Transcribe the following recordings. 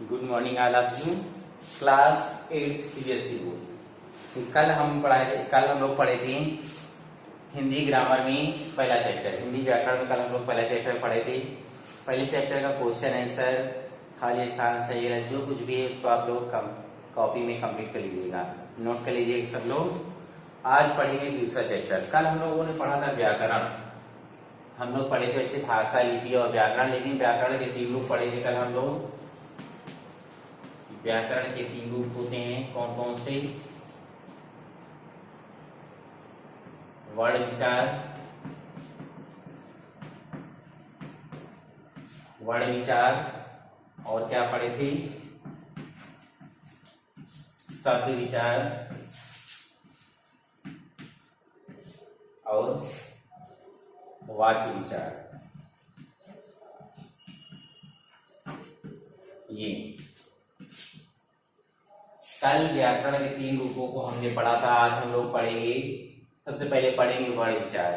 Good morning all of you. Class 8 CBSE board. कल हम लोग पढ़े थे हिंदी ग्रामर में पहला चैप्टर, हिंदी व्याकरण में कल हम लोग पहला चैप्टर पढ़े थे। पहले चैप्टर का क्वेश्चन आंसर, खाली स्थान, सही गलत जो कुछ भी है उसको आप लोग कॉपी में कंप्लीट कर लीजिएगा, नोट कर लीजिएगा सब लोग। आज पढ़ेंगे दूसरा चैप्टर। कल हम लोगों ने पढ़ा था व्याकरण। हम लोग पढ़े थे वैसे भाषा, लिपि और व्याकरण, लेकिन व्याकरण के 3 रूप पढ़े थे कल हम लोग। व्याकरण के 3 रूप होते हैं, कौन कौन से? वर्ण विचार, वर्ण विचार, और क्या पढ़े थे? शब्द विचार और वाक्य विचार। ये कल व्याकरण के 3 रूपों को हमने पढ़ा था। आज हम लोग पढ़ेंगे, सबसे पहले पढ़ेंगे वर्ण विचार।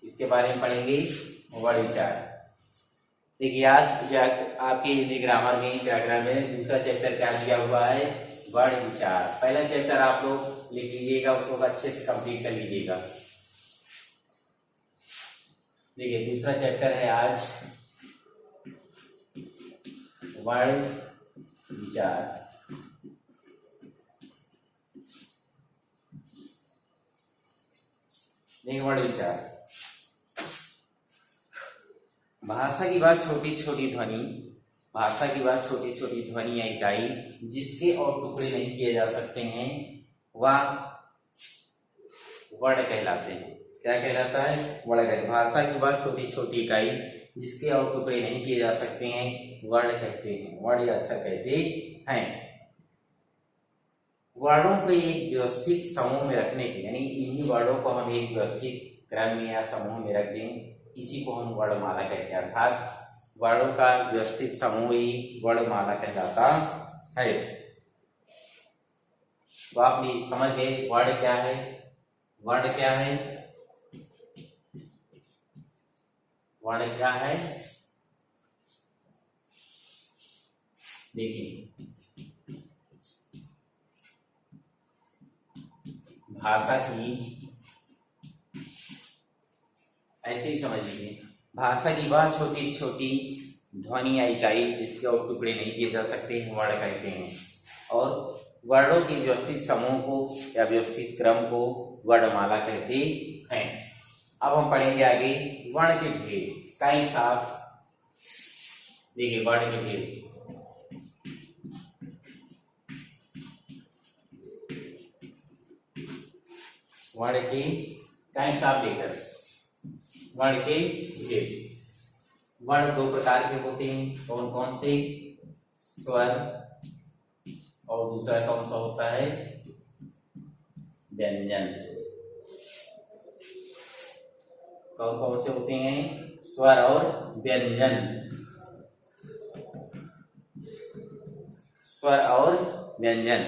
इसके बारे में पढ़ेंगे वर्ण विचार। देखिए आज आपके हिंदी ग्रामर में व्याकरण में दूसरा चैप्टर क्या दिया हुआ है? वर्ण विचार। पहला चैप्टर आप लोग लिख लीजिएगा, उसको अच्छे से कंप्लीट कर लीजिएगा। देखिए दूसरा चैप्टर है आज वर्ण विचार। वर्ण विचार। भाषा की बात छोटी छोटी ध्वनि, भाषा की बात छोटी छोटी ध्वनि या इकाई जिसके और टुकड़े नहीं किए जा सकते हैं वह वर्ण कहलाते हैं। क्या कहलाता है? वर्ण कहते। भाषा की बात छोटी छोटी इकाई जिसके और टुकड़े नहीं किए जा सकते हैं वर्ण कहते हैं, वर्ण अच्छा कहते हैं। वर्णों को एक व्यवस्थित समूह में रखने के, यानी इन्हीं वर्णों को हम एक व्यवस्थित क्रम में या समूह में रख दें, इसी को हम वर्णमाला कहते हैं। अर्थात वर्णों का व्यवस्थित समूह ही वर्णमाला कहलाता है। तो आप समझ गए वर्ण क्या है? वर्ण क्या है? वर्ण क्या है? देखिए भाषा की, ऐसे ही समझ लीजिए, भाषा की वह छोटी छोटी ध्वनि या इकाई जिसके और टुकड़े नहीं किए जा सकते वर्ण कहते हैं। और वर्णों के व्यवस्थित समूह को या व्यवस्थित क्रम को वर्णमाला कहते हैं। अब हम पढ़ेंगे आगे वर्ण के भेद। कई साफ देखिए वर्ण के भेद। वर्ण के काइंड्स ऑफ लेटर्स, वर्ण के भेद। वर्ण 2 प्रकार के होते हैं, कौन कौन से? स्वर और दूसरा कौन सा होता है? व्यंजन। कौन कौन से होते हैं? स्वर और व्यंजन। स्वर और व्यंजन।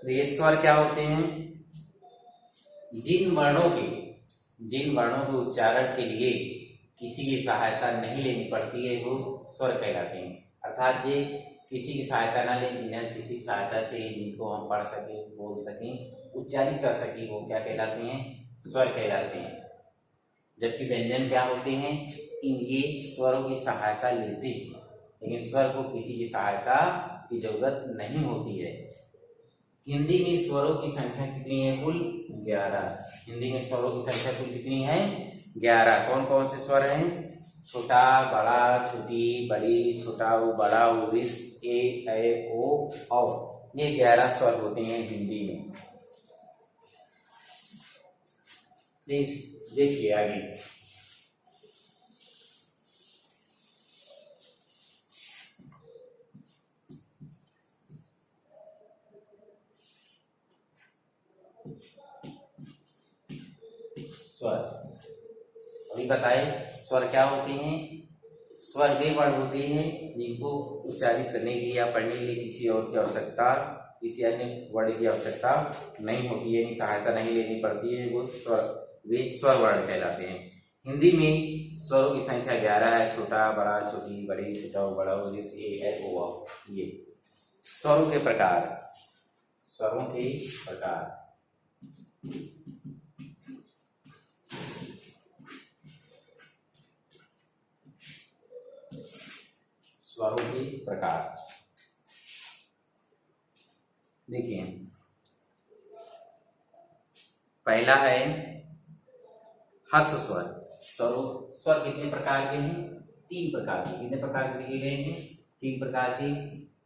ये स्वर क्या होते हैं? जिन वर्णों के उच्चारण के लिए किसी की सहायता नहीं लेनी पड़ती है वो स्वर कहलाते हैं। अर्थात ये किसी की सहायता ना ले, बिना किसी की सहायता से जिनको हम पढ़ सकें, बोल सकें, उच्चारित कर सकें, वो क्या कहलाते हैं? स्वर कहलाते हैं। जबकि व्यंजन क्या होते हैं? ये स्वरों की सहायता लेते हैं, लेकिन स्वर को किसी की सहायता की जरूरत नहीं होती है। हिंदी में स्वरों की संख्या कितनी है? कुल 11। हिंदी में स्वरों की संख्या कुल कितनी है? 11। कौन कौन से स्वर हैं? छोटा, बड़ा, छोटी, बड़ी, छोटा उ, बड़ा उ, रिस, ए, ओ, औ। ये 11 स्वर होते हैं हिंदी में। देखिए आगे स्वर। अभी बताए स्वर क्या होते हैं? स्वर वे वर्ण होते हैं जिनको उच्चारित करने की या पढ़ने के लिए किसी और की आवश्यकता, किसी अन्य वर्ण की आवश्यकता नहीं होती है, यानी सहायता नहीं लेनी पड़ती है, वो स्वर, वे स्वर वर्ण कहलाते हैं। हिंदी में स्वरों की संख्या 11 है। छोटा, बड़ा, छोटी, बड़ी, छोटा, बड़ा, जैसे ए, ऐ, ओ, औ। ये स्वरों के प्रकार, स्वरों के प्रकार। स्वरों के प्रकार देखिए, पहला है ह्रस्व स्वर। स्वर कितने प्रकार के हैं? 3 प्रकार के। कितने प्रकार के दिए गए हैं? 3 प्रकार के।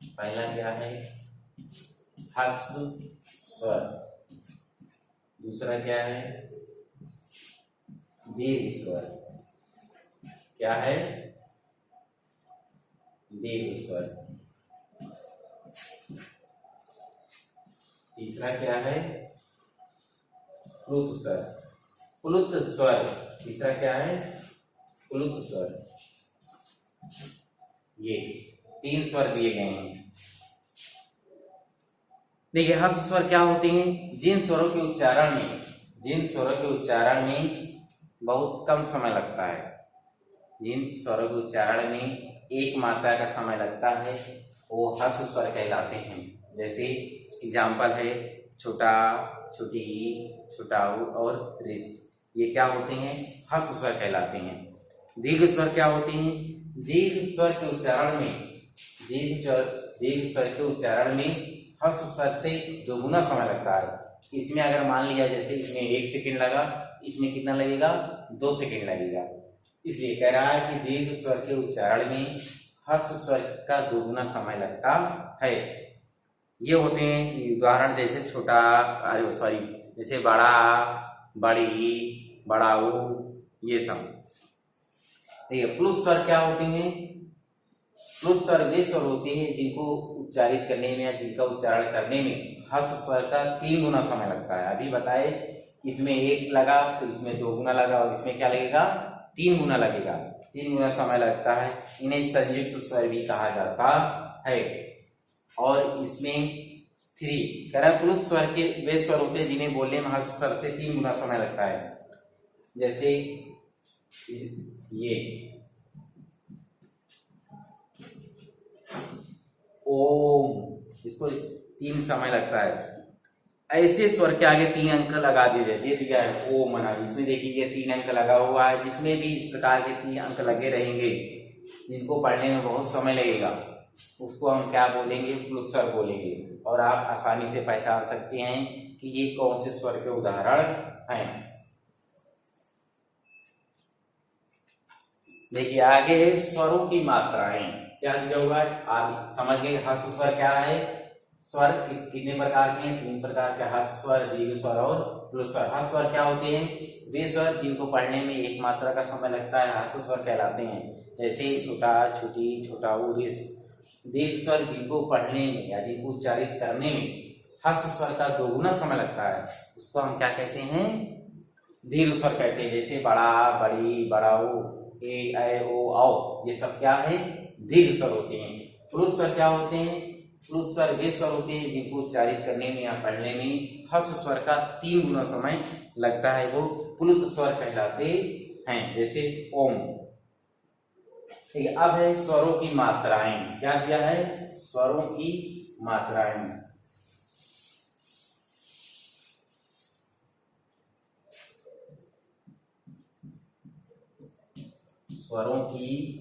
पहला क्या है? ह्रस्व स्वर। दूसरा क्या है? दीर्घ स्वर। क्या है? दीर्घ स्वर। तीसरा क्या है? प्लुत स्वर। प्लुत स्वर। तीसरा क्या है? प्लुत स्वर। ये 3 स्वर दिए गए हैं। देखिए, ह्रस्व स्वर क्या होते हैं? जिन स्वरों के उच्चारण में बहुत कम समय लगता है, जिन स्वरों के उच्चारण में एक मात्रा का समय लगता है, वो ह्रस्व स्वर कहलाते हैं। जैसे एग्जाम्पल है छोटा, छोटी, छोटाऊ और रिस। ये क्या होते हैं? ह्रस्व स्वर कहलाते हैं। दीर्घ स्वर क्या होते हैं? दीर्घ स्वर के उच्चारण में ह्रस्व स्वर से दोगुना समय लगता है। इसमें अगर मान लिया जैसे इसमें 1 सेकंड लगा, इसमें कितना लगेगा? 2 सेकंड लगेगा। इसलिए कह रहा है कि दीर्घ स्वर के उच्चारण में ह्रस्व स्वर का दोगुना समय लगता है। ये होते हैं उदाहरण, जैसे छोटा, जैसे बड़ा, बड़ी, बड़ाऊ, ये सब। ठीक है। प्लुत स्वर क्या होते हैं? प्लुत स्वर वे स्वर होते हैं जिनको उच्चारित करने में या जिनका उच्चारण करने में ह्रस्व स्वर का 3 गुना समय लगता है। अभी बताए, इसमें 1 लगा तो इसमें 2 गुना लगा, और इसमें क्या लगेगा? 3 गुना लगेगा। 3 गुना समय लगता है। इन्हें संयुक्त स्वर भी कहा जाता है। और इसमें 3 कह रहा है प्लुत स्वर के वे स्वर होते हैं जिन्हें बोलने में ह्रस्व स्वर से 3 गुना समय लगता है। जैसे ये ओम, इसको 3 समय लगता है। ऐसे स्वर के आगे 3 अंक लगा दिए। ये दिया है ओम मना, इसमें देखिए ये 3 अंक लगा हुआ है। जिसमें भी इस प्रकार के 3 अंक लगे रहेंगे, जिनको पढ़ने में बहुत समय लगेगा, उसको हम क्या बोलेंगे? प्लुत स्वर बोलेंगे। और आप आसानी से पहचान सकते हैं कि ये कौन से स्वर के उदाहरण हैं। देखिए, आगे है स्वरों की मात्राएं। क्या दिया हुआ है? आप समझ गए ह्रस्व स्वर क्या है? स्वर कितने प्रकार के हैं? 3 प्रकार के, ह्रस्व स्वर, दीर्घ स्वर और प्लुत स्वर। ह्रस्व स्वर क्या होते हैं? वे स्वर जिनको पढ़ने में 1 मात्रा का समय लगता है, ह्रस्व स्वर कहलाते हैं। जैसे छोटा, छोटी, छोटाऊ, रिस। दीर्घ स्वर जिनको पढ़ने में या जिनको उच्चारित करने में ह्रस्व स्वर का 2 गुना समय लगता है, उसको हम क्या कहते हैं? दीर्घ स्वर कहते हैं। जैसे बड़ा, बड़ी, बड़ाऊ, ए, ऐ, ओ, औ, ये सब क्या है? दीर्घ स्वर होते हैं। प्लुत स्वर क्या होते हैं? प्लुत स्वर वे स्वर होते हैं जिनको उच्चारित करने में या पढ़ने में ह्रस्व स्वर का 3 गुना समय लगता है, वो प्लुत स्वर कहलाते हैं। जैसे ओम। ठीक है। अब है स्वरों की मात्राएं। क्या दिया है? स्वरों की मात्राएं। स्वरों की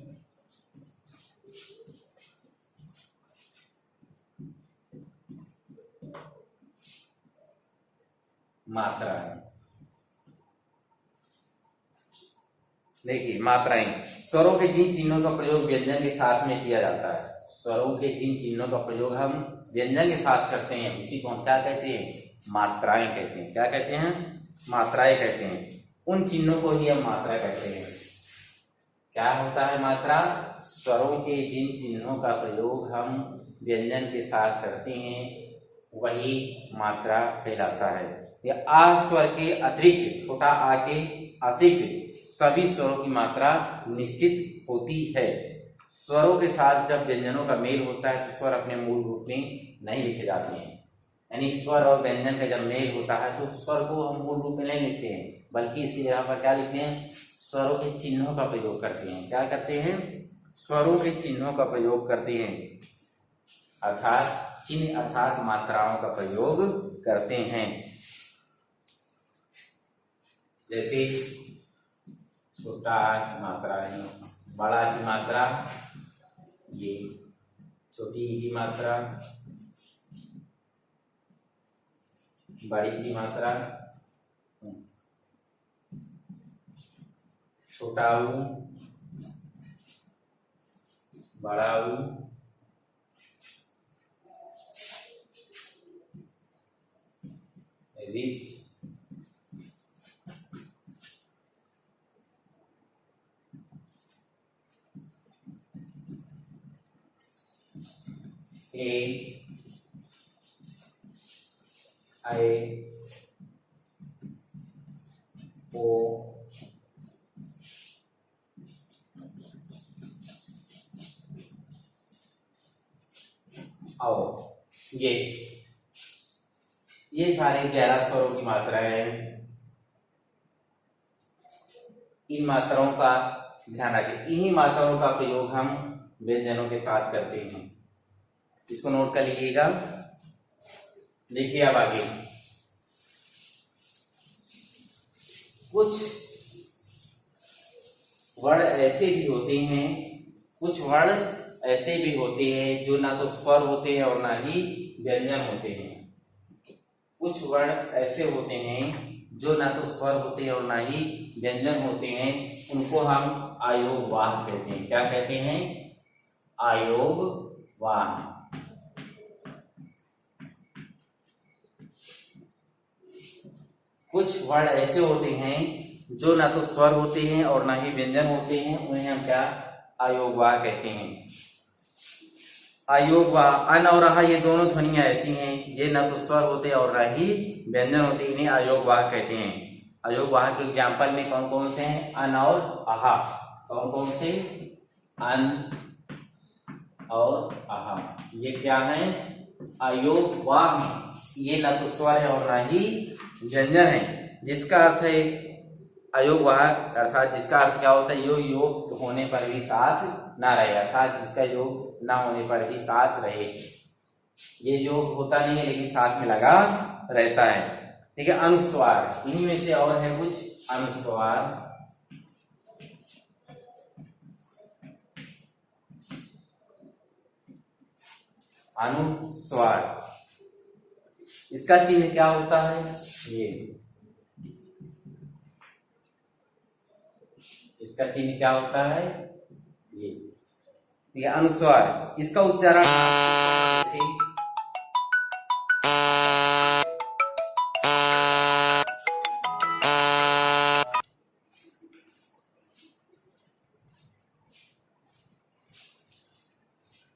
मात्राएं। देखिए, मात्राएं स्वरों के जिन चिन्हों का प्रयोग व्यंजन के साथ में किया जाता है। स्वरों के जिन चिन्हों का प्रयोग हम व्यंजन के साथ करते हैं, उसी को हम क्या कहते हैं? मात्राएं कहते हैं। क्या कहते हैं? मात्राएं कहते हैं। उन चिन्हों को ही हम मात्रा कहते हैं। क्या होता है मात्रा? स्वरों के जिन चिन्हों का प्रयोग हम व्यंजन के साथ करते हैं, वही मात्रा कहलाता है। या आ स्वर के अतिरिक्त, छोटा आ के अतिरिक्त सभी स्वरों की मात्रा निश्चित होती है। स्वरों के साथ जब व्यंजनों का मेल होता है तो स्वर अपने मूल रूप में नहीं लिखे जाते हैं। यानी स्वर और व्यंजन का जब मेल होता है तो स्वर को हम मूल रूप में नहीं लिखते हैं, बल्कि इसकी जगह पर क्या लिखते हैं, स्वरों के चिन्हों का प्रयोग करते हैं। क्या करते हैं, स्वरों के चिन्हों का प्रयोग करते हैं, अर्थात चिन्ह अर्थात मात्राओं का प्रयोग करते हैं। जैसे छोटा की मात्रा है, बड़ा की मात्रा, ये छोटी की मात्रा, बड़ी की मात्रा, छोटा ऊ, बड़ा ऊ, रिस, ए, आई, ओ, आओ। ये सारे 11 स्वरों की मात्राएं हैं। इन मात्राओं का ध्यान रखें, इन्हीं मात्राओं का प्रयोग हम व्यंजनों के साथ करते हैं। इसको नोट कर लीजिएगा। देखिए अब आगे कुछ वर्ण ऐसे भी होते हैं, कुछ वर्ण ऐसे भी होते हैं जो ना तो स्वर होते हैं और ना ही व्यंजन होते हैं। कुछ वर्ण ऐसे होते हैं जो ना तो स्वर होते हैं और ना ही व्यंजन होते हैं, उनको हम अयोगवाह कहते हैं। क्या कहते हैं, अयोगवाह। कुछ वर्ण ऐसे होते हैं जो ना तो स्वर होते हैं और ना ही व्यंजन होते हैं, उन्हें हम क्या, अयोगवाह कहते हैं। अयोगवाह, अन और अहा ये दोनों ध्वनियां ऐसी हैं, ये ना तो स्वर होते और ना ही व्यंजन होते, इन्हें अयोगवाह कहते हैं। अयोगवाह के एग्जाम्पल में कौन कौन से हैं, अन और अहा। कौन कौन से, अन और अहा, ये क्या है, अयोगवाह है। ये ना तो स्वर है और ना ही व्यंजन है, जिसका अर्थ है अयोगवाह, अर्थात जिसका अर्थ क्या होता है, योग होने पर भी साथ ना रहे, अर्थात जिसका योग ना होने पर भी साथ रहे। ये योग होता नहीं है लेकिन साथ में लगा रहता है। ठीक है, अनुस्वार, इन्हीं में से और है कुछ अनुस्वार। अनुस्वार, इसका चिन्ह क्या होता है, ये, इसका चिन्ह क्या होता है, ये। ठीक है, अनुस्वार, इसका उच्चारण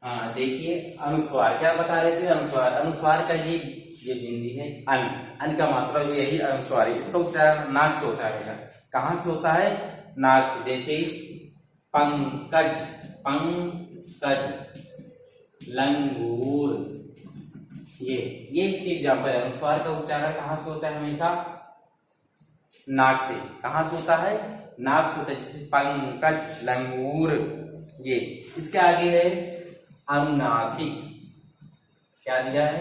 हाँ देखिए, अनुस्वार क्या बता रहे थे, अनुस्वार, अनुस्वार का ये बिंदी है अन, अन का मात्रा जो यही अनुस्वार है, इसका उच्चारण नाक से होता है बेटा। कहाँ से होता है, नाक से। जैसे पंकज, पंकज, लंगूर, ये इसके एग्जाम्पल है। अनुस्वार का उच्चारण कहाँ से होता है, हमेशा नाक से। कहाँ से होता है, नाक से होता है। जैसे पंकज, लंगूर, ये। इसके आगे है अनुनासिक, क्या दिया है,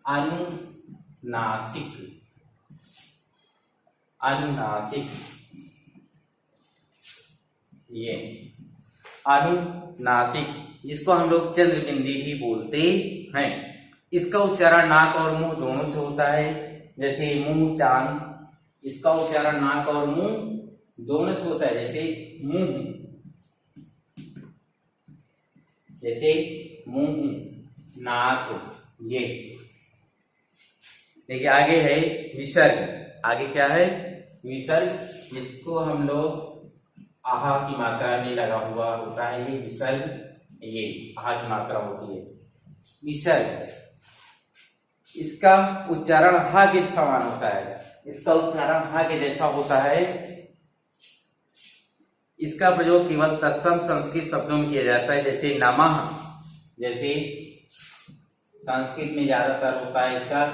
अनुनासिक, अनुनासिक, ये अनुनासिक, जिसको हम लोग चंद्रबिंदी भी बोलते हैं। इसका उच्चारण नाक और मुंह दोनों से होता है। जैसे मुंह चांद, इसका उच्चारण नाक और मुंह दोनों से होता है। जैसे मुंह, जैसे मुंह, नाक, ये। देखिए आगे है विसर्ग। आगे क्या है, विसर्ग, जिसको हम लोग आहा की मात्रा में लगा हुआ होता है, ये विसर्ग, ये आहा की मात्रा होती है विसर्ग। इसका उच्चारण हा के समान होता है, इसका उच्चारण हा के जैसा होता है। इसका प्रयोग केवल तत्सम संस्कृत शब्दों में किया जाता है। जैसे नमः, जैसे संस्कृत में ज्यादातर होता है इसका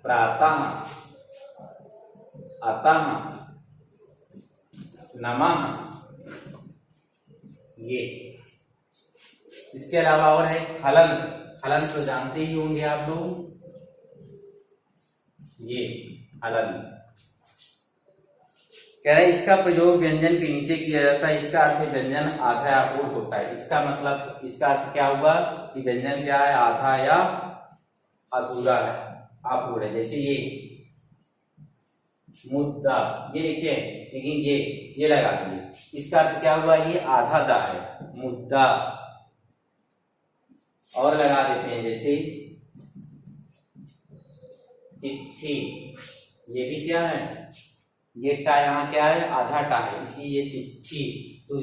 प्रातः, अतः, नमः, ये। इसके अलावा और है हलंत। हलंत तो जानते ही होंगे आप लोग, ये हलंत। कह रहे इसका प्रयोग व्यंजन के नीचे किया जाता है। इसका अर्थ व्यंजन आधा या अपूर्ण होता है। इसका मतलब, इसका अर्थ क्या हुआ कि व्यंजन क्या है, आधा या अधूरा है, अपूर्ण है। जैसे ये मुद्दा, ये लिखे, लेकिन ये लगा दीजिए। इसका अर्थ क्या हुआ, ये आधा दा है, मुद्दा। और लगा देते हैं जैसे चिट्ठी, ये भी क्या है, ये टा यहाँ क्या है, आधा टा है, इसलिए ये चिट्ठी। तो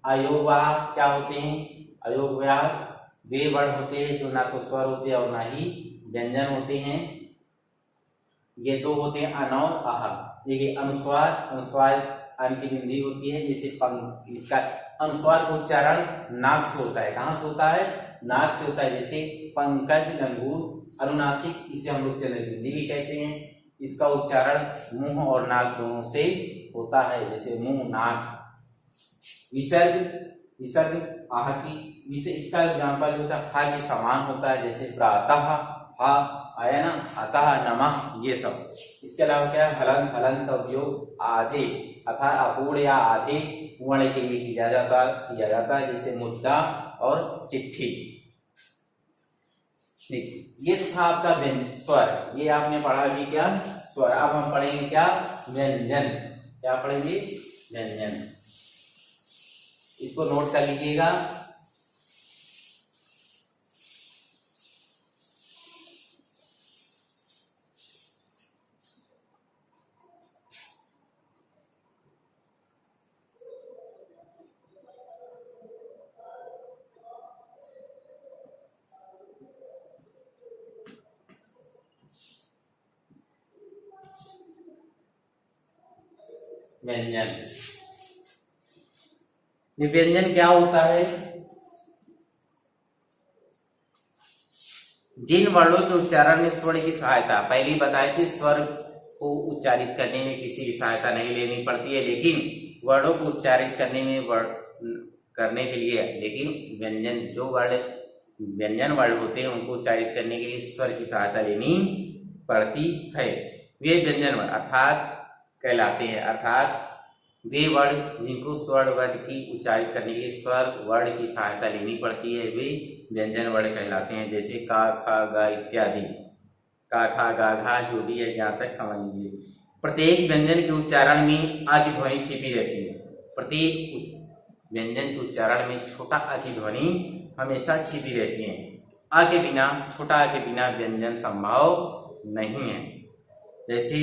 अयोगवाह क्या होते हैं, अयोगवाह वे वर्ण होते हैं जो ना तो स्वर होते हैं और ना ही व्यंजन होते हैं। ये दो होते हैं अन और आह। देखिए अनुस्वार, अनुस्वार अन की बिंदी होती है, जैसे इसका अनुस्वार का उच्चारण नाक से होता है। कहाँ से होता है, नाक से होता है। जैसे पंकज, लंगूर, अनुनासिक, इसे हम लोग चंद्र बिंदी भी कहते हैं। इसका उच्चारण मुंह और नाक दोनों से होता है, जैसे मुंह, नाक। विसर्ग, विसर्ग आह की, इसका एग्जाम्पल जो होता है हा के समान होता है, जैसे प्रातः, हा आया ना, अतः, नमः, ये सब। इसके अलावा क्या है, हलंत। हलंत का उपयोग आधे अथा अपूर्ण या आधे वर्ण के लिए किया जाता है, जैसे मुद्दा और चिट्ठी। देखिए ये था आपका स्वर, ये आपने पढ़ा अभी क्या, स्वर। अब हम पढ़ेंगे क्या, व्यंजन। क्या पढ़ेंगे, व्यंजन। इसको नोट कर लीजिएगा। व्यंजन, व्यंजन क्या होता है, जिन वर्णों के उच्चारण में स्वर की सहायता, पहले ही बताए थे, स्वर को उच्चारित करने में किसी की सहायता नहीं लेनी पड़ती है, लेकिन वर्णों को उच्चारित करने में करने के लिए, लेकिन व्यंजन, जो वर्ण व्यंजन वर्ण होते हैं उनको उच्चारित करने के लिए स्वर की सहायता लेनी पड़ती है। वे व्यंजन वर्ण अर्थात कहलाते हैं, अर्थात वे वर्ण जिनको स्वर वर्ण की उच्चारित करने के लिए स्वर वर्ण की सहायता लेनी पड़ती है, वे व्यंजन वर्ण कहलाते हैं। जैसे का, खा, गा इत्यादि। का, खा, गा, घा जो भी है, यहाँ तक समझ लीजिए। प्रत्येक व्यंजन के उच्चारण में आ की ध्वनि छिपी रहती है। प्रत्येक व्यंजन के उच्चारण में छोटा आ की ध्वनि हमेशा छिपी रहती है। आ के बिना, छोटा आ के बिना व्यंजन संभव नहीं है। जैसे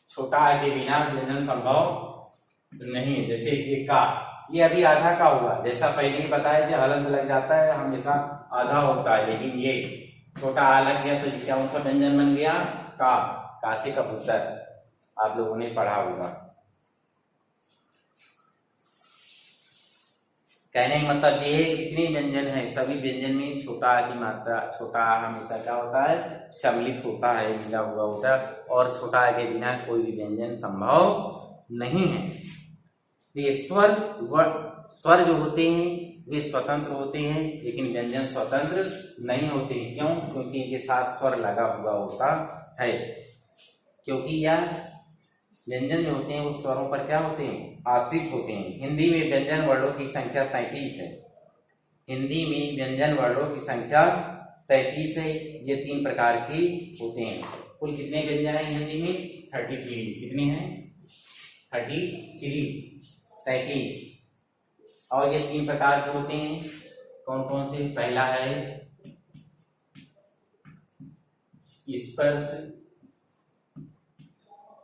छोटा आ के बिना व्यंजन संभव नहीं है। जैसे ये का, ये अभी आधा का हुआ, जैसा पहले ही बताया कि हलंत लग जाता है हमेशा आधा होता है, लेकिन ये छोटा आ लग गया तो कौन सा व्यंजन बन गया, का। कासे का पुत्र, आप लोगों ने पढ़ा होगा। कहने का मतलब ये है, जितने व्यंजन है सभी व्यंजन में छोटा आ की मात्रा, छोटा आ हमेशा क्या होता है, सम्मिलित होता है, मिला हुआ होता है, और छोटा आ के बिना कोई भी व्यंजन संभव नहीं है। ये स्वर जो होते हैं वे स्वतंत्र होते हैं, लेकिन व्यंजन स्वतंत्र नहीं होते हैं। क्यों? क्योंकि इनके साथ स्वर लगा हुआ होता है। क्योंकि यह व्यंजन जो होते हैं वो स्वरों पर क्या होते हैं, आश्रित होते हैं। हिंदी में व्यंजन वर्णों की संख्या 33 है। हिंदी में व्यंजन वर्णों की संख्या 33 है। ये 3 प्रकार के होते हैं। कुल कितने व्यंजन है हिंदी में, 33। कितने हैं, 33। और ये 3 प्रकार के होते हैं, कौन कौन से, पहला है स्पर्श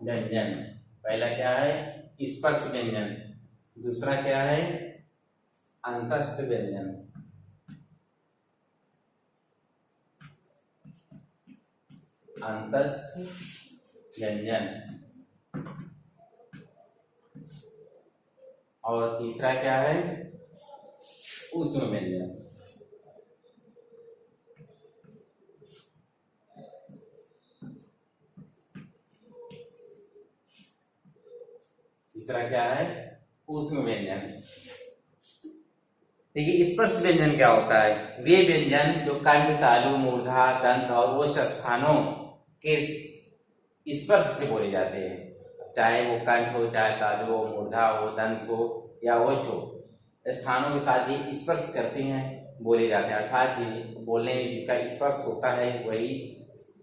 व्यंजन। पहला क्या है, स्पर्श व्यंजन। दूसरा क्या है, अंतस्थ व्यंजन। अंतस्थ व्यंजन। और तीसरा क्या है, ऊष्म व्यंजन। तीसरा क्या है, ऊष्म व्यंजन। देखिए स्पर्श व्यंजन क्या होता है, वे व्यंजन जो कंठ, तालु, मूर्धा, दंत और ओष्ठ स्थानों के स्पर्श से बोले जाते हैं, चाहे वो कंठ हो, चाहे तालु हो, मूर्धा हो, दंत हो या ओष्ठ हो, स्थानों के साथ ये स्पर्श करते हैं बोले जाते हैं, अर्थात जिन बोलने में जिनका स्पर्श होता है वही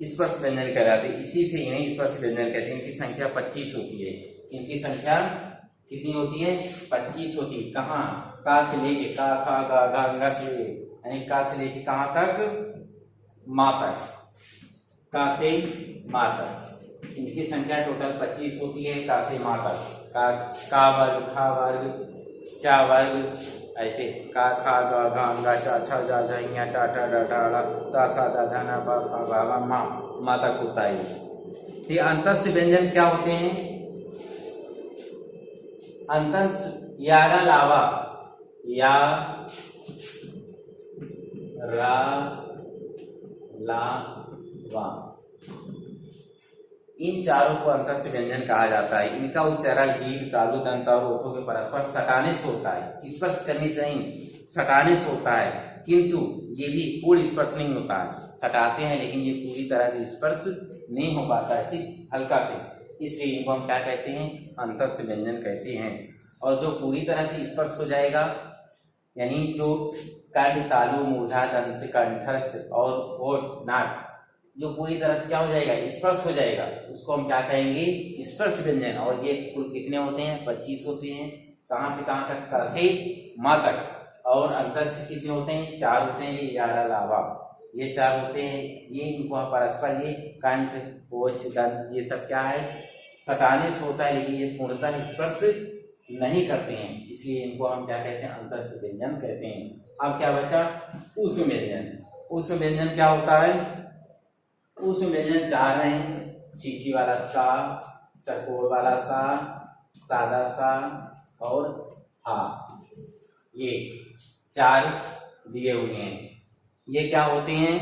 स्पर्श व्यंजन कहलाते हैं। इसी से इन्हें स्पर्श व्यंजन कहते हैं। इनकी संख्या 25 होती है। इनकी संख्या कितनी होती है, 25 होती है। कहाँ, का से लेके का, खा, गा, घा, अंगा से, यानी का से लेके कहाँ तक, माँ तक, का से माँ तक। इनकी संख्या टोटल 25 होती है, का से माँ तक। का वर्ग, खा वर्ग, चा वर्ग, ऐसे का, खा, गा, घा, अंगा, चा, छा, जा, झा, इया, टा, टा, डा, टा, ड़ा, ता, था, दा, धा, ना, पा, फा, भा, वा, माँ तक होता है। ये अंतस्थ व्यंजन क्या होते हैं, अंतस्थ यारा लावा, या रा ला वा, इन चारों को अंतस्थ व्यंजन कहा जाता है। इनका उच्चारण जीभ, तालु, दंत और ओठों के परस्पर सटाने से होता है। स्पर्श करने से नहीं, सटाने से होता है, किंतु ये भी पूर्ण स्पर्श नहीं होता है। सटाते हैं लेकिन ये पूरी तरह से स्पर्श नहीं हो पाता है, सिर्फ हल्का से। इसलिए इनको हम क्या कहते हैं, अंतस्थ व्यंजन कहते हैं। और जो पूरी तरह से स्पर्श हो जाएगा, यानी जो कंठ, तालु, मूर्धा, दंत, कंठस्थ और होठ, नाक, जो पूरी तरह से क्या हो जाएगा, स्पर्श हो जाएगा, उसको हम क्या कहेंगे, स्पर्श व्यंजन। और ये कुल कितने होते हैं, 25 होते हैं। कहाँ से कहाँ तक, का से माँ तक। और अंतस्थ कितने होते हैं, 4 होते हैं, ये यारा लावा, ये 4 होते हैं। ये इनको परस्पर, ये कंठ, ओष्ठ, दंत, ये सब क्या है, सटाने से होता है, लेकिन ये पूर्णतः स्पर्श नहीं करते हैं, इसलिए इनको हम क्या कहते हैं, अंतस्थ व्यंजन कहते हैं। अब क्या बचा, ऊष्म व्यंजन। ऊष्म व्यंजन क्या होता है, ऊष्म व्यंजन 4 हैं, सीटी वाला सा, चकोर वाला सा, सादा सा और हा, ये 4 दिए हुए हैं। ये क्या होते हैं,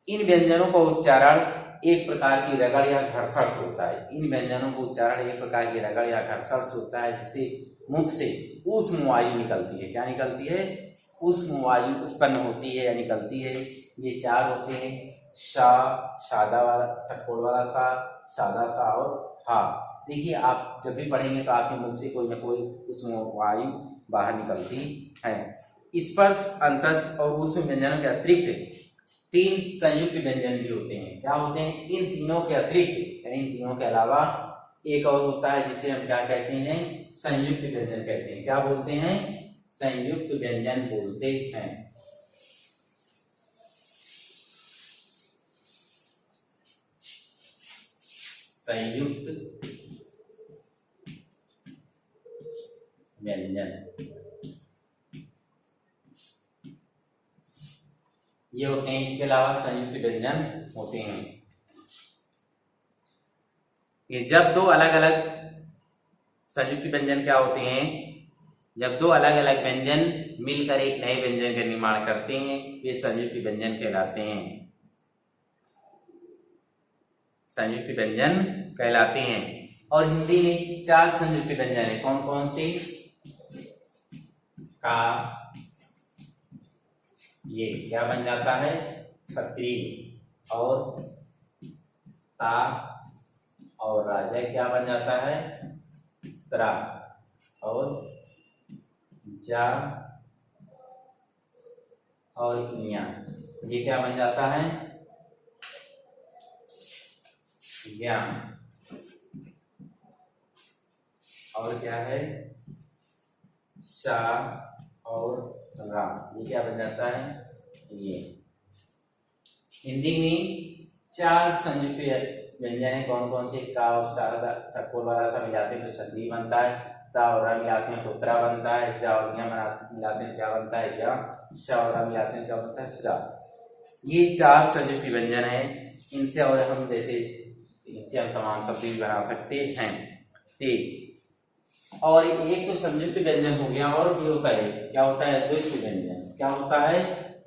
इन व्यंजनों का उच्चारण एक प्रकार की रगड़ या घर्षण से होता है। इन व्यंजनों का उच्चारण एक प्रकार की रगड़ या घर्षण से होता है, जिससे मुख से ऊष्म वायु निकलती है। क्या निकलती है, ऊष्म वायु उत्पन्न होती है या निकलती है। ये 4 होते हैं, शा, सादा वाला, सकोर वाला सा, सादा सा और हा। देखिए आप जब भी पढ़ेंगे तो आपके मुख से कोई ना कोई ऊष्म वायु बाहर निकलती है। स्पर्श, अंतस्थ और ऊष्म व्यंजनों के अतिरिक्त 3 संयुक्त व्यंजन भी होते हैं। क्या होते हैं, इन तीनों के अतिरिक्त, यानी इन तीनों के अलावा एक और होता है, जिसे हम क्या कहते हैं, संयुक्त व्यंजन कहते हैं। क्या बोलते हैं, संयुक्त व्यंजन बोलते हैं। संयुक्त व्यंजन ये होते हैं। इसके अलावा संयुक्त व्यंजन होते हैं। ये जब दो अलग अलग संयुक्त व्यंजन क्या होते हैं, जब दो अलग अलग व्यंजन मिलकर एक नए व्यंजन का निर्माण करते हैं, ये संयुक्त व्यंजन कहलाते हैं। संयुक्त व्यंजन कहलाते हैं। और हिंदी में 4 संयुक्त व्यंजन है। कौन कौन से, का, ये क्या बन जाता है, छतरी, और ता और राजा क्या बन जाता है, त्रा, और जा और इया, ये क्या बन जाता है, ज्ञान। और क्या है, शा और रा, ये क्या बन जाता है, ये। हिंदी में 4 संयुक्त व्यंजन है। कौन कौन से, का और सकोर वाला सा मिलाते हैं तो छतरी बनता है, ता और रा मिलाते हैं तो त्रा बनता है, जा और मिलाते हैं क्या बनता है, या, शा और रा मिलाते हैं क्या बनता है, श्रा। ये 4 संयुक्त व्यंजन है। इनसे और हम इनसे हम तमाम शब्द भी बना सकते हैं। ठीक, और एक तो संयुक्त व्यंजन हो गया, और भी होता है, क्या होता है, द्वैत व्यंजन। क्या होता है,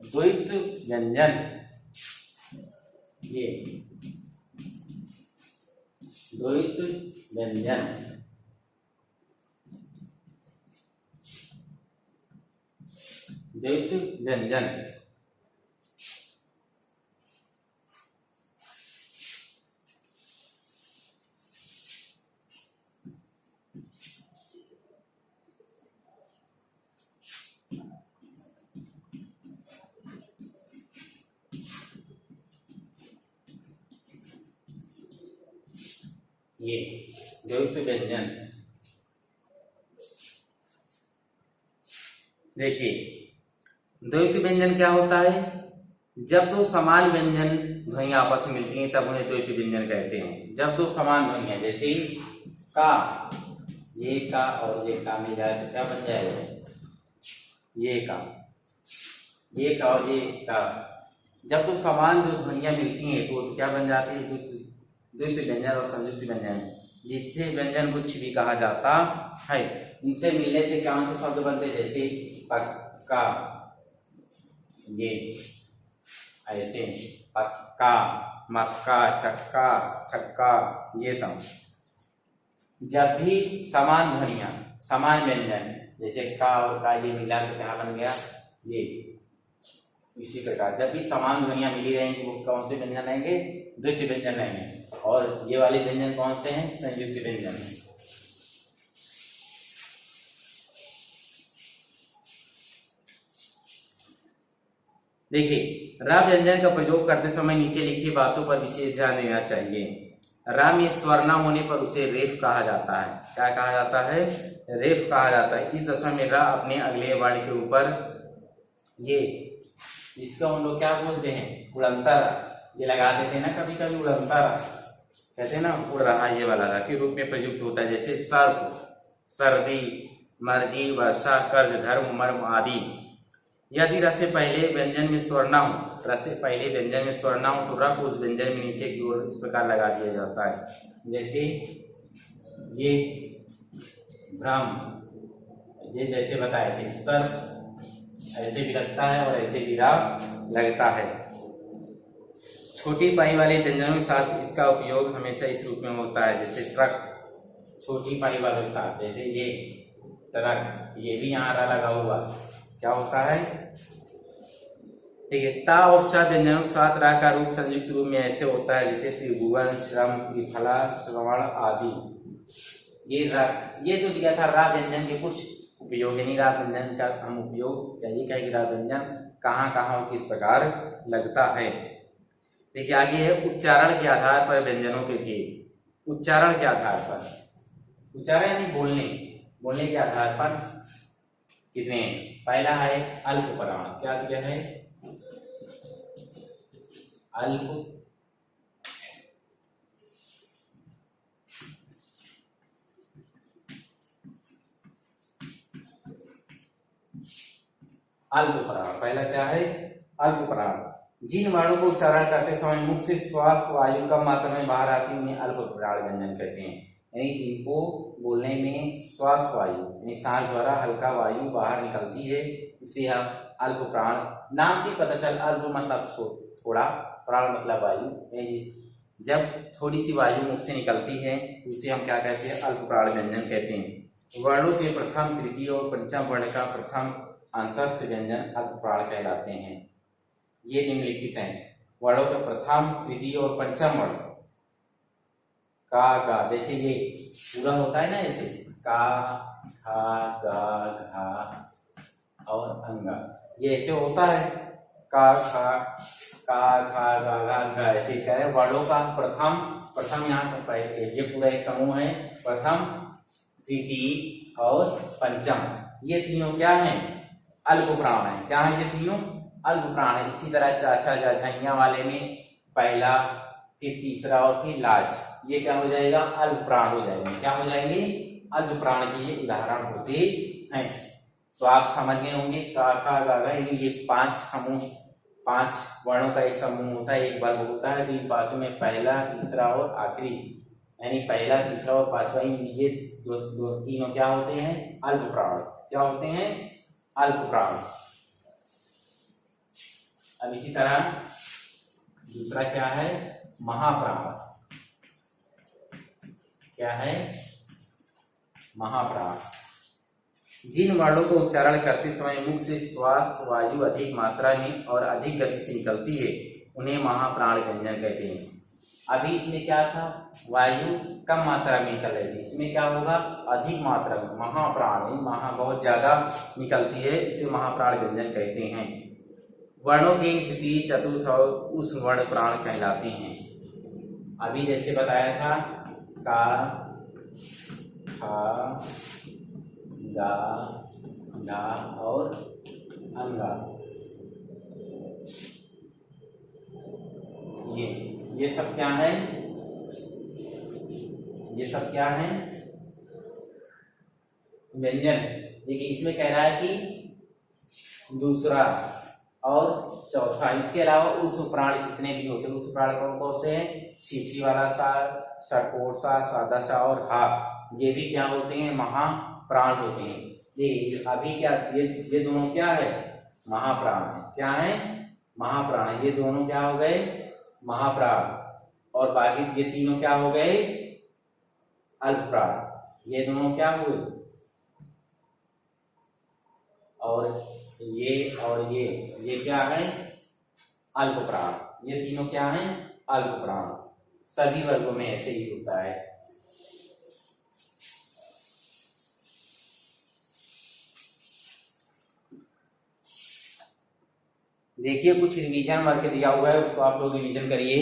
द्वैत व्यंजन। ये द्वैत व्यंजन द्वैत व्यंजन। ये द्वैत व्यंजन। देखिए द्वैत व्यंजन क्या होता है, जब दो समान व्यंजन ध्वनि आपस में मिलती हैं तब उन्हें द्वैत व्यंजन कहते हैं। जब दो समान ध्वनियां जैसे का, ये का और ये का मिल जाए तो क्या बन जाएगा, ये का और ये का। जब दो समान जो ध्वनियां मिलती हैं तो क्या बन जाती है, द्वैत व्यंजन और संयुक्त व्यंजन, जिसे व्यंजन गुच्छ भी कहा जाता है। इनसे मिलने से कौन से शब्द बनते हैं, जैसे पक्का, ये ऐसे पक्का, मक्का, चक्का, छक्का, ये सब। जब भी समान ध्वनियां, समान व्यंजन जैसे का और का ये मिला तो क्या बन गया, ये। इसी प्रकार जब भी समान ध्वनियां मिली रहेंगी वो कौन से व्यंजन रहेंगे, द्वैत व्यंजन रहेंगे। और ये वाले व्यंजन कौन से हैं, संयुक्त व्यंजन हैं। देखिए रा व्यंजन का प्रयोग करते समय नीचे लिखी बातों पर विशेष ध्यान देना चाहिए। रा में स्वर न होने पर उसे रेफ कहा जाता है। क्या कहा जाता है, रेफ कहा जाता है। इस दशा में रा अपने अगले वर्ण के ऊपर, ये इसका हम लोग क्या बोलते हैं, उड़ंतर, ये लगा देते हैं ना कभी कभी, उड़ंतर कहते हैं ना, उड़ रहा ये वाला रा के रूप में प्रयुक्त होता है। जैसे सर्प, सर्दी, मर्जी, वर्षा, कर्ज, धर्म, मर्म आदि। यदि र से पहले व्यंजन में स्वर न हो, र से पहले व्यंजन में स्वर न हो तो र को उस व्यंजन में नीचे की ओर इस प्रकार लगा दिया जाता है। जैसे ये भ्रम, ये जैसे बताए थे, सर्प ऐसे भी लगता है और ऐसे भी रा लगता है। छोटी पाई वाले व्यंजनों के साथ इसका उपयोग हमेशा इस रूप में होता है। जैसे ट्रक, छोटी पाई वालों के साथ, जैसे ये ट्रक, ये भी यहाँ रा लगा हुआ, क्या होता है, ठीक है। ता और श व्यंजनों के साथ रा का रूप संयुक्त रूप में ऐसे होता है, जैसे त्रिभुवन, श्रम, त्रिफला, श्रवण आदि। ये तो दिया था रा व्यंजन के कुछ उपयोग, यानी रा व्यंजन का हम उपयोग, ये कहेंगे रा व्यंजन कहाँ कहाँ और किस प्रकार लगता है। देखिए आगे है उच्चारण के आधार पर व्यंजनों के भेद। उच्चारण के आधार पर, उच्चारण यानी बोलने के आधार पर कितने हैं। पहला है अल्प प्राण, क्या दिया है, अल्प प्राण। पहला क्या है, अल्प प्राण। जिन वर्णों को उच्चारण करते समय मुख से श्वास वायु कम मात्रा में बाहर आती है उन्हें अल्प प्राण व्यंजन कहते हैं। यानी जिनको बोलने में श्वास वायु यानी सांस द्वारा हल्का वायु बाहर निकलती है उसे हम अल्प प्राण, नाम से पता चल, अल्प मतलब थोड़ा, प्राण मतलब वायु। जब थोड़ी सी वायु मुख से निकलती है तो उसे हम क्या कहते हैं, अल्प प्राण व्यंजन कहते हैं। वर्णों के प्रथम, तृतीय और पंचम वर्ण का प्रथम अंतस्थ व्यंजन अल्प प्राण कहलाते हैं। ये निम्नलिखित हैं, वर्णों का प्रथम, तृतीय और पंचम वर्ण। का गा, जैसे ये पूरा होता है ना, ऐसे का, खा, गा, घा और अंगा, ये ऐसे होता है। का, खा, गा, घा, ऐसे करें। वर्णों का प्रथम यहाँ पर पहले, ये पूरा एक समूह है, प्रथम, तृतीय और पंचम, ये तीनों क्या हैं, अल्प प्राण है। क्या है ये तीनों, अल्प प्राण है। इसी तरह चाचा झाझैया वाले में पहला, फिर तीसरा और फिर लास्ट, ये क्या हो जाएगा, अल्प प्राण हो जाएंगे। क्या हो जाएंगे, अल्प प्राण के ये उदाहरण होते हैं। तो आप समझ गए होंगे, का, खा, गा, घा, ये 5 समूह, 5 वर्णों का एक समूह होता है, एक वर्ग होता है। तो इन पांचों में पहला, तीसरा और आखिरी, यानी पहला, तीसरा और पांचवा, ये दो तीनों क्या होते हैं, अल्प प्राण। क्या होते हैं, अल्प प्राण। अब इसी तरह दूसरा क्या है, महाप्राण। क्या है, महाप्राण। जिन वर्णों को उच्चारण करते समय मुख से श्वास वायु अधिक मात्रा में और अधिक गति से निकलती है उन्हें महाप्राण व्यंजन कहते हैं। अभी इसमें क्या था, वायु कम मात्रा में निकल रही थी, इसमें क्या होगा, अधिक मात्रा में, महाप्राण, महा बहुत ज्यादा निकलती है, इसे महाप्राण व्यंजन कहते हैं। वर्णों के तृतीय चतुर्थ और उस वर्ण प्राण कहलाते हैं। अभी जैसे बताया था का, खा, गा, गा और अंगा, ये सब क्या है, ये सब क्या है, व्यंजन है। देखिए इसमें कह रहा है कि दूसरा और चौथा, इसके अलावा उस प्राण जितने भी होते हैं, उस प्राण कौन कौन से हैं, सीठी वाला सा, षटकोर सा, सादा सा और हा, ये भी क्या होते हैं, महाप्राण होते हैं। देखिए अभी क्या, ये दोनों क्या है, महाप्राण है, क्या है, महाप्राण, ये दोनों क्या हो गए, महाप्राण, और बाकी ये तीनों क्या हो गए, अल्पप्राण, ये दोनों क्या हुए, और ये क्या है, अल्पप्राण, ये तीनों क्या हैं, अल्पप्राण। सभी वर्गों में ऐसे ही होता है। देखिए कुछ रिवीजन वर्क दिया हुआ है, उसको आप लोग रिवीजन करिए।